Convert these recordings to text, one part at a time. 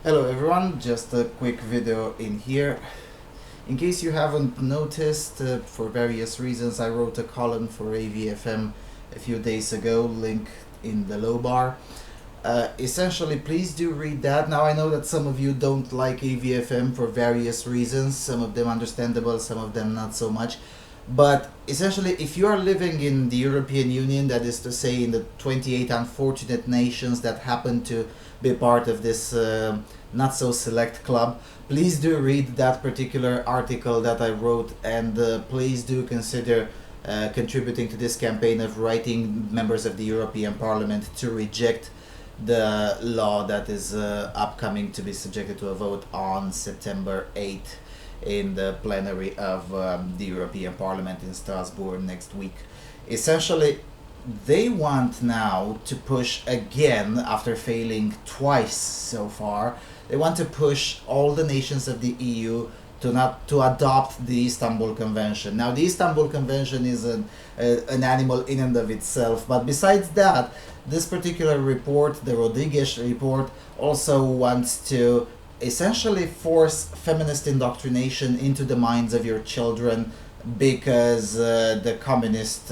Hello everyone, just a quick video in here. In case you haven't noticed, for various reasons I wrote a column for AVFM a few days ago, link in the low bar. Essentially, please do read that. Now I know that some of you don't like AVFM for various reasons, some of them understandable, some of them not so much. But essentially, if you are living in the European Union, that is to say in the 28 unfortunate nations that happen to be part of this not so select club, please do read that particular article that I wrote, and please do consider contributing to this campaign of writing members of the European Parliament to reject the law that is upcoming to be subjected to a vote on September 8th in the plenary of the European Parliament in Strasbourg next week. Essentially, they want now to push again, after failing twice so far, they want to push all the nations of the EU to adopt the Istanbul Convention. Now, the Istanbul Convention is an animal in and of itself, but besides that, this particular report, the Rodriguez report, also wants to essentially force feminist indoctrination into the minds of your children because the communist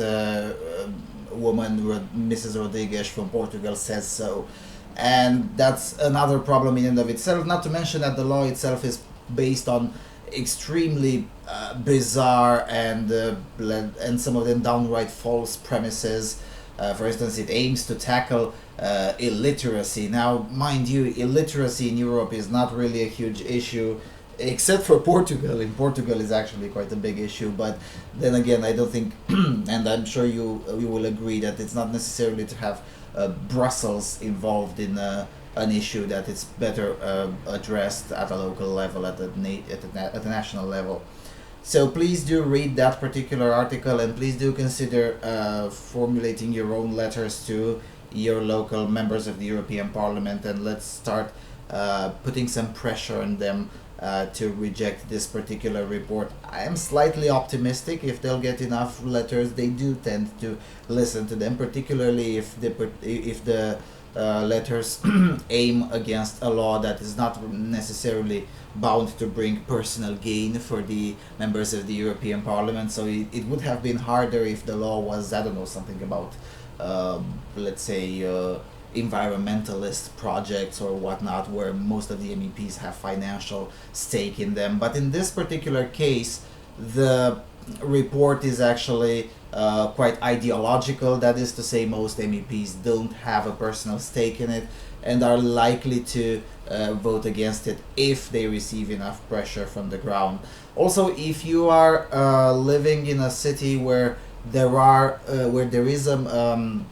woman, Mrs. Rodriguez from Portugal, says so. And that's another problem in and of itself, not to mention that the law itself is based on extremely bizarre and some of them downright false premises. For instance, it aims to tackle illiteracy. Now, mind you, illiteracy in Europe is not really a huge issue, except for Portugal. In Portugal is actually quite a big issue, but then again, I don't think, and I'm sure you will agree that it's not necessarily to have Brussels involved in an issue, that it's better addressed at a local level, at the national level. So please do read that particular article, and please do consider formulating your own letters to your local members of the European Parliament, and let's start putting some pressure on them to reject this particular report. I am slightly optimistic if they'll get enough letters. They do tend to listen to them, particularly if the letters aim against a law that is not necessarily bound to bring personal gain for the members of the European Parliament. So it would have been harder if the law was, I don't know, something about, let's say, environmentalist projects or whatnot, where most of the MEPs have financial stake in them. But in this particular case, the report is actually quite ideological. That is to say, most MEPs don't have a personal stake in it and are likely to vote against it if they receive enough pressure from the ground. Also, if you are living in a city where there is an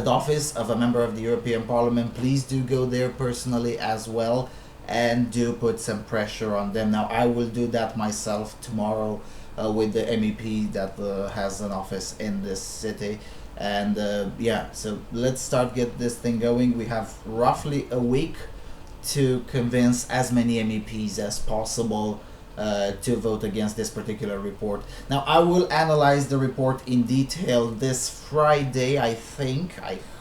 office of a member of the European Parliament, please do go there personally as well and do put some pressure on them. Now, I will do that myself tomorrow with the MEP that has an office in this city. And yeah, so let's get this thing going. We have roughly a week to convince as many MEPs as possible to vote against this particular report. Now, I will analyze the report in detail this Friday, I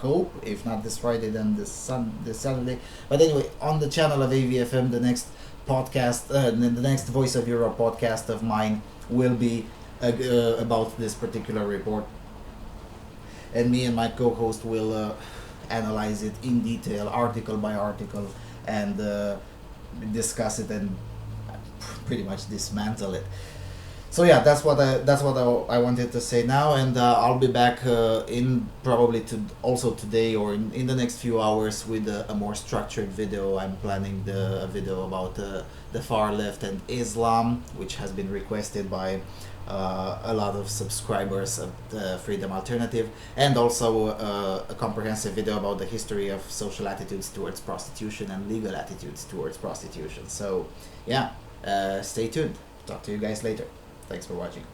hope. If not this Friday, then this Saturday. But anyway, on the channel of AVFM, the next podcast, the next Voice of Europe podcast of mine will be about this particular report. And me and my co-host will analyze it in detail, article by article, and discuss it and pretty much dismantle it. So yeah, that's what I wanted to say now, and I'll be back in probably also today or in the next few hours with a more structured video. I'm planning a video about the far left and Islam, which has been requested by a lot of subscribers of the Freedom Alternative, and also a comprehensive video about the history of social attitudes towards prostitution and legal attitudes towards prostitution. So yeah, stay tuned. Talk to you guys later. Thanks for watching.